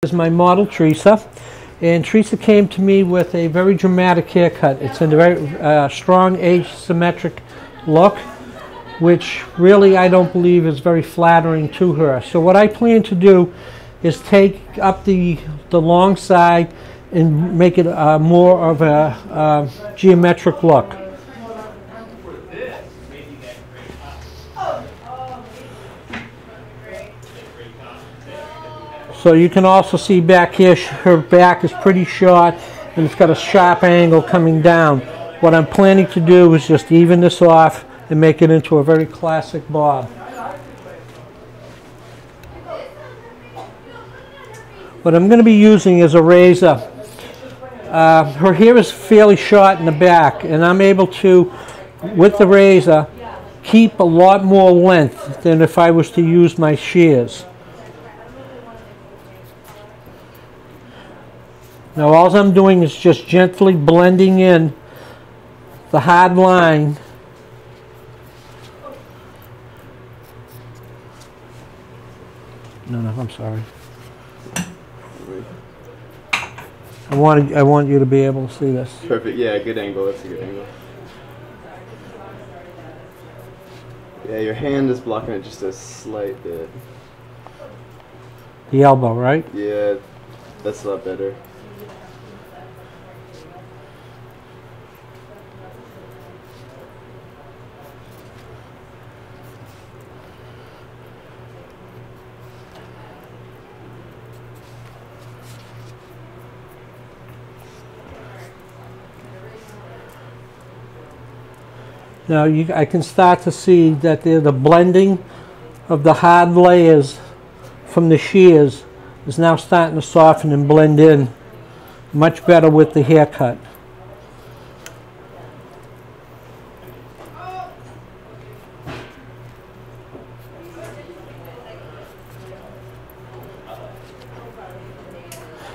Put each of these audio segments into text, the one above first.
Is my model Teresa, and Teresa came to me with a very dramatic haircut. It's a very strong asymmetric look, which really I don't believe is very flattering to her. So what I plan to do is take up the long side and make it more of a geometric look. So you can also see back here, her back is pretty short and it's got a sharp angle coming down. What I'm planning to do is just even this off and make it into a very classic bob. What I'm going to be using is a razor. Her hair is fairly short in the back, and I'm able to, with the razor, keep a lot more length than if I was to use my shears. Now all I'm doing is just gently blending in the hard line . No, I'm sorry. I want you to be able to see this. Perfect. Yeah, good angle. That's a good angle. Yeah, your hand is blocking it just a slight bit. The elbow, right? Yeah, that's a lot better. Now I can start to see that the blending of the hard layers from the shears is now starting to soften and blend in much better with the haircut.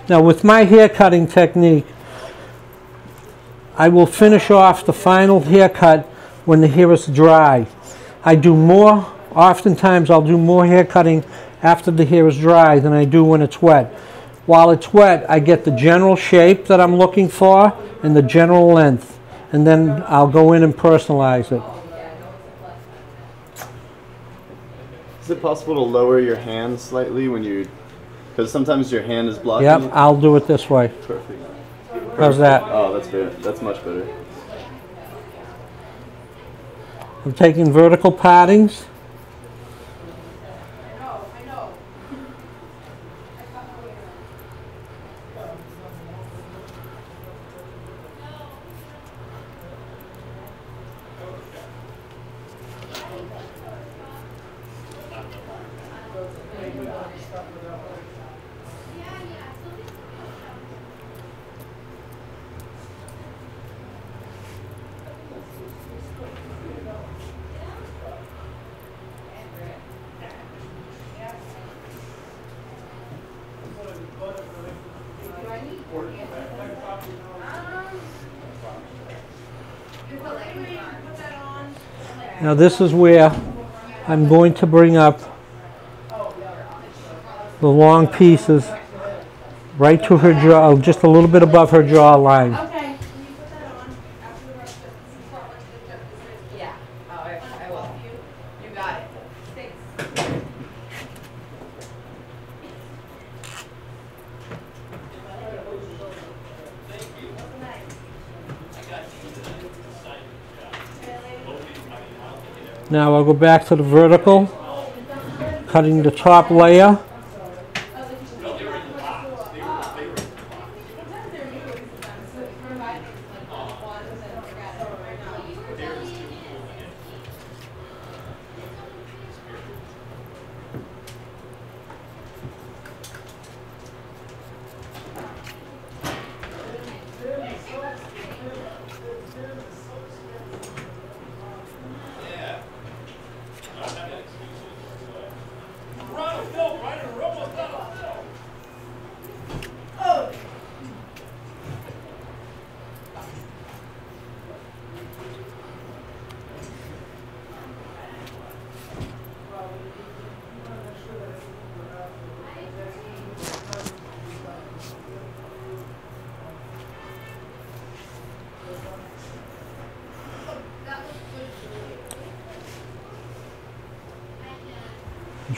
Now with my hair cutting technique, I will finish off the final haircut when the hair is dry. Oftentimes I'll do more hair cutting after the hair is dry than I do when it's wet. While it's wet, I get the general shape that I'm looking for and the general length, and then I'll go in and personalize it. Is it possible to lower your hand slightly when you, because sometimes your hand is blocking? Yep, I'll do it this way. Perfect. How's that? Oh, that's better. That's much better. I'm taking vertical partings. Now this is where I'm going to bring up the long pieces right to her jaw, just a little bit above her jawline. Okay. Can you put that on after the rest of it? Yeah. Oh, I will. You got it. Thanks. Now I'll go back to the vertical, cutting the top layer.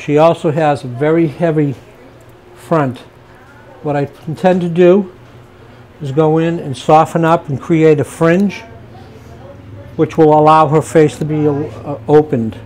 She also has a very heavy front. What I intend to do is go in and soften up and create a fringe, which will allow her face to be opened.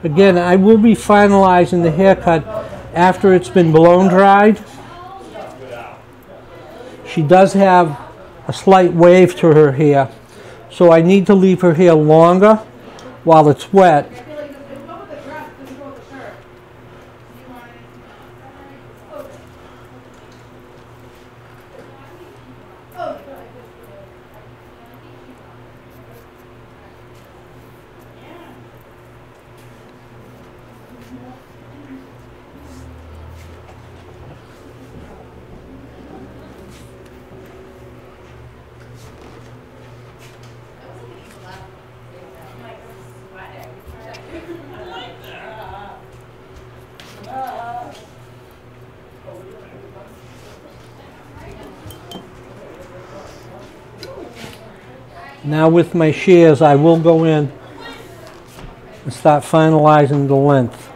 Again, I will be finalizing the haircut after it's been blown dried. She does have a slight wave to her hair, so I need to leave her hair longer while it's wet. Now with my shears, I will go in and start finalizing the length.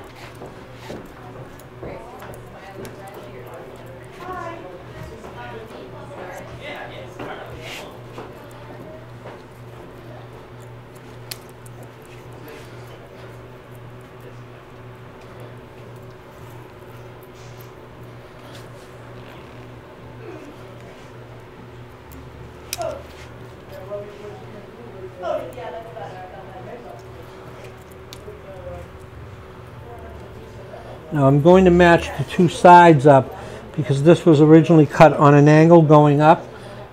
Now I'm going to match the two sides up because this was originally cut on an angle going up,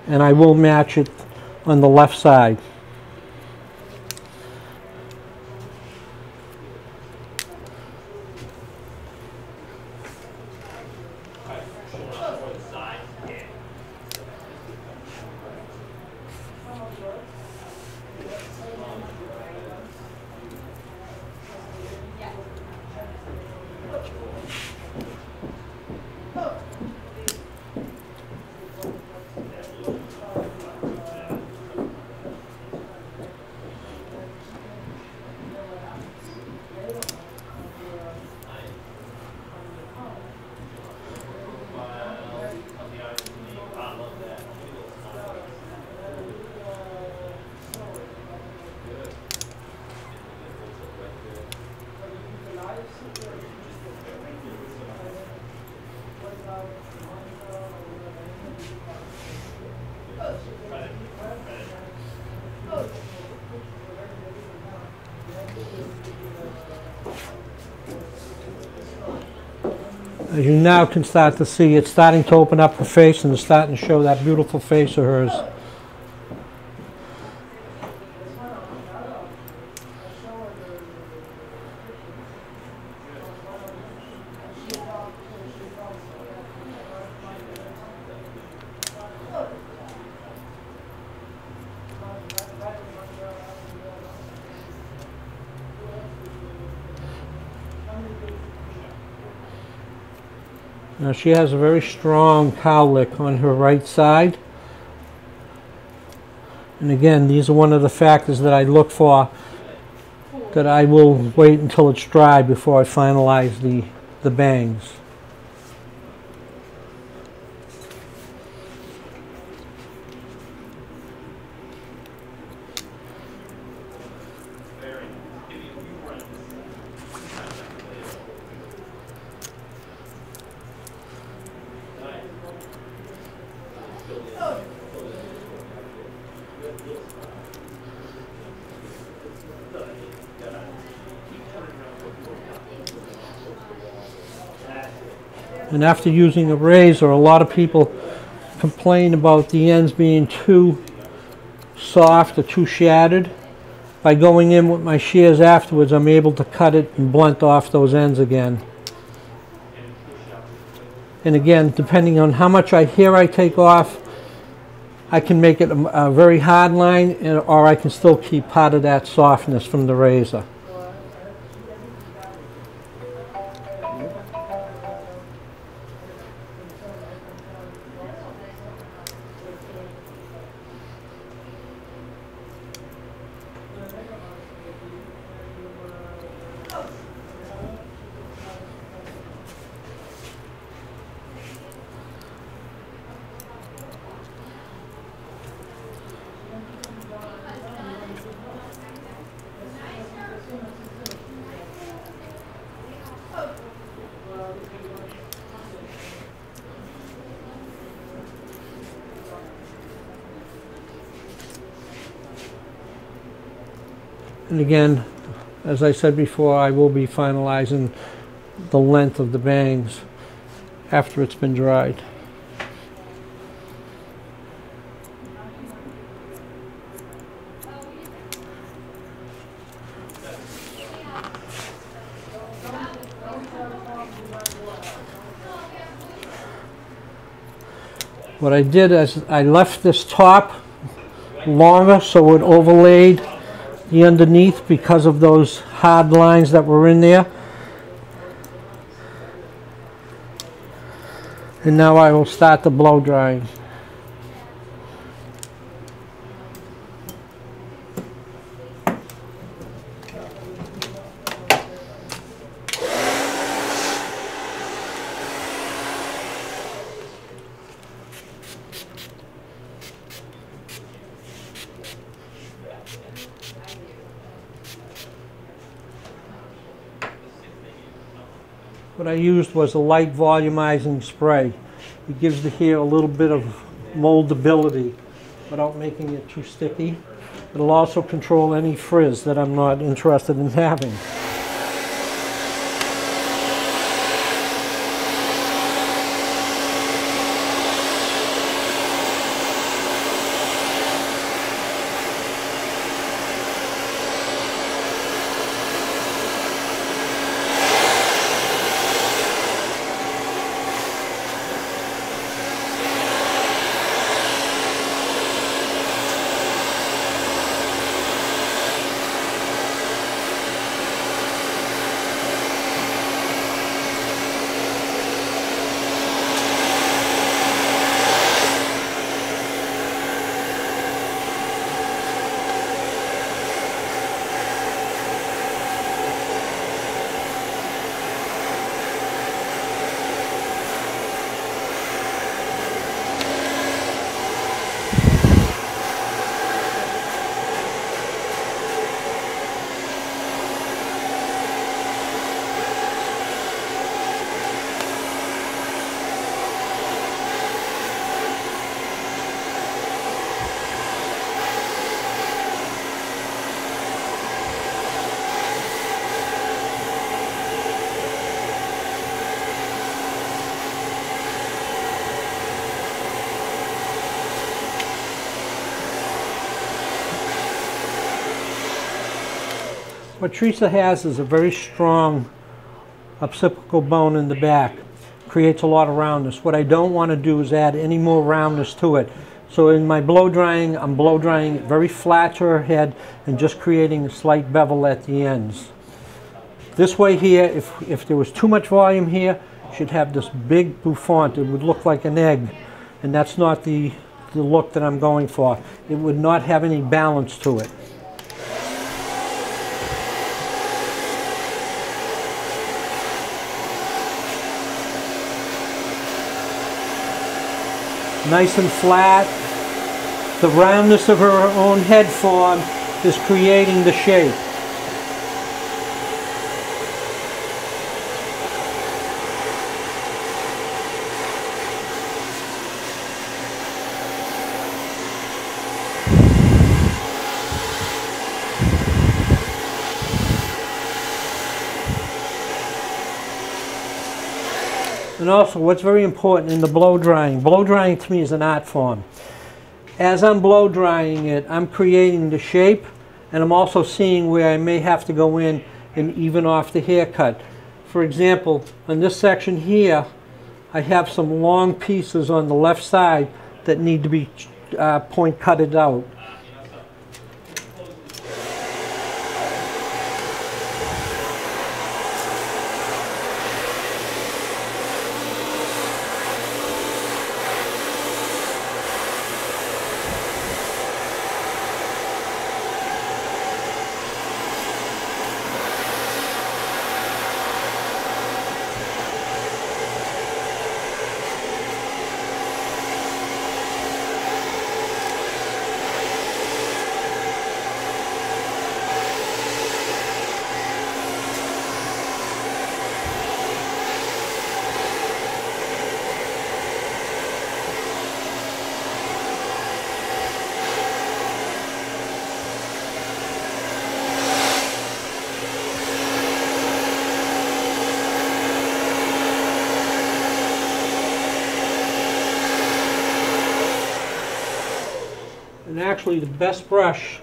and I will match it on the left side. As you now can start to see, it's starting to open up her face and it's starting to show that beautiful face of hers. Now she has a very strong cowlick on her right side. And again, these are one of the factors that I look for, that I will wait until it's dry before I finalize the bangs. And after using a razor, a lot of people complain about the ends being too soft or too shattered. By going in with my shears afterwards, I'm able to cut it and blunt off those ends again. And again, depending on how much hair I take off, I can make it a very hard line, or I can still keep part of that softness from the razor. And again, as I said before, I will be finalizing the length of the bangs after it's been dried. What I did is I left this top longer so it overlaid the underneath because of those hard lines that were in there. And now I will start the blow drying. What I used was a light volumizing spray. It gives the hair a little bit of moldability without making it too sticky. It'll also control any frizz that I'm not interested in having. What Teresa has is a very strong occipital bone in the back. Creates a lot of roundness. What I don't want to do is add any more roundness to it. So in my blow drying, I'm blow drying it very flat to her head and just creating a slight bevel at the ends. This way here, if there was too much volume here, she'd have this big bouffant. It would look like an egg, and that's not the look that I'm going for. It would not have any balance to it. Nice and flat. The roundness of her own head form is creating the shape. And also, what's very important in the blow drying to me is an art form. as I'm blow drying it, I'm creating the shape, and I'm also seeing where I may have to go in and even off the haircut. For example, on this section here, I have some long pieces on the left side that need to be point cutted out. And actually the best brush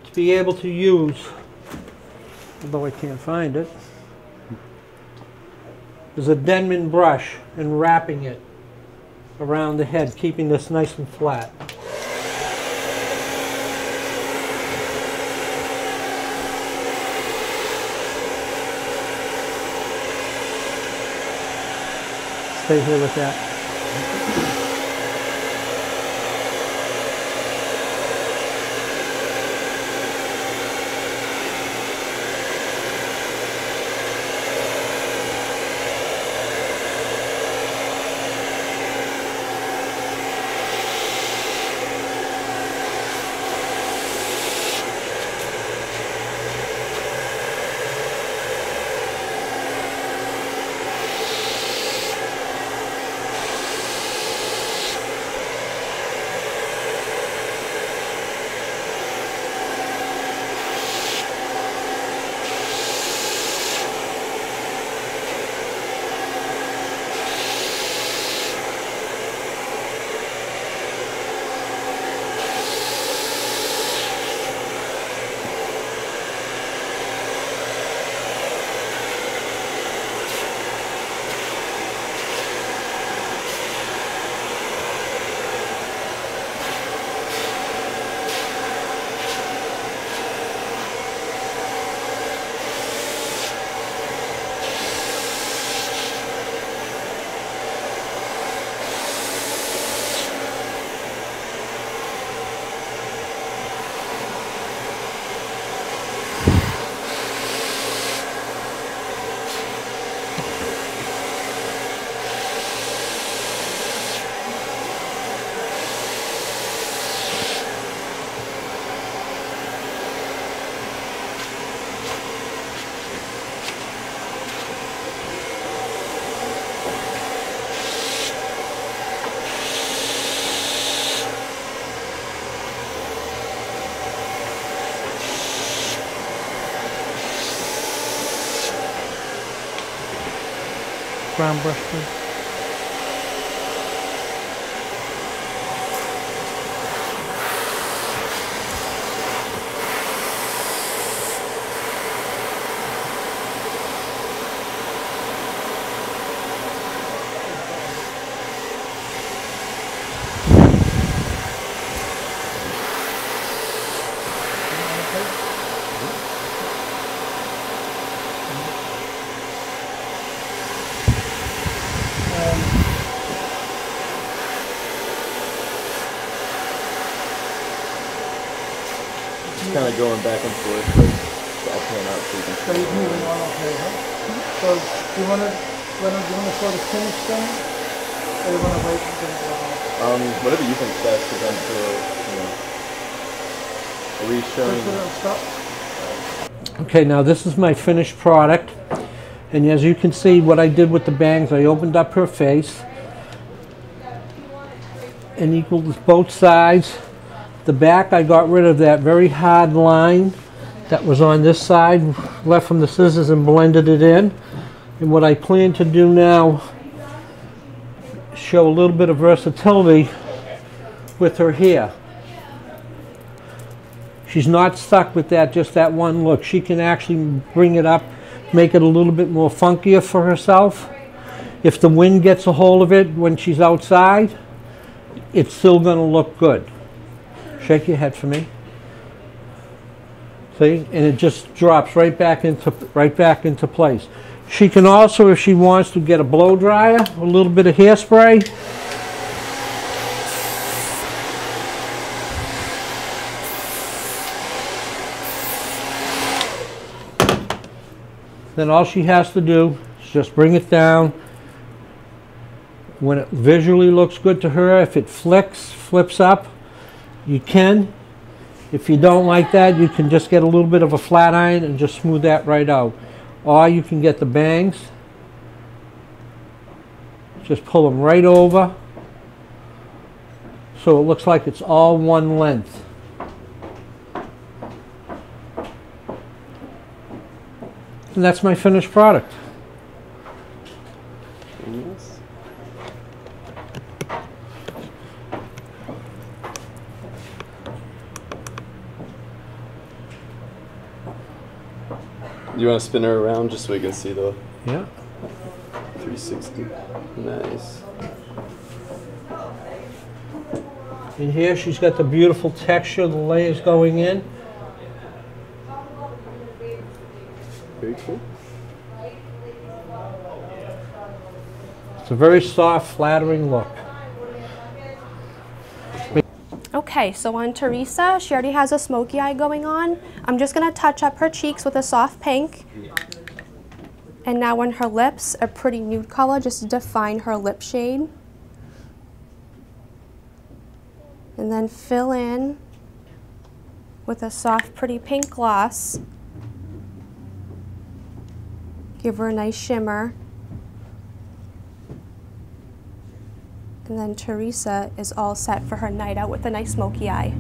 to be able to use, although I can't find it, is a Denman brush, and wrapping it around the head, keeping this nice and flat. Stay here with that. Brown brush, please. Kind of going back and forth, but I'll pan out so you can So you're moving on okay, huh? So do you want to sort of finish thing, or you want to wait until it goes on? Whatever you think's best, because I'm still, are we showing? Stop. Okay, now this is my finished product, and as you can see, what I did with the bangs, I opened up her face and equaled both sides. The back, I got rid of that very hard line that was on this side, left from the scissors, and blended it in. And what I plan to do now, show a little bit of versatility with her hair. She's not stuck with that, just that one look. She can actually bring it up, make it a little bit more funkier for herself. If the wind gets a hold of it when she's outside, it's still going to look good. Shake your head for me. See? And it just drops right back into place. She can also, if she wants to, get a blow dryer, a little bit of hairspray. Then all she has to do is just bring it down. When it visually looks good to her, if it flips up, you can. If you don't like that, you can just get a little bit of a flat iron and just smooth that right out. Or you can get the bangs. Just pull them right over so it looks like it's all one length. And that's my finished product. Yes. You want to spin her around just so we can see the Yeah. 360? Nice. In here she's got the beautiful texture, the layers going in. Very cool. It's a very soft, flattering look. Okay, so on Teresa, she already has a smoky eye going on. I'm just gonna touch up her cheeks with a soft pink. And now on her lips, a pretty nude color just to define her lip shade. And then fill in with a soft, pretty pink gloss. Give her a nice shimmer. And then Teresa is all set for her night out with a nice smoky eye.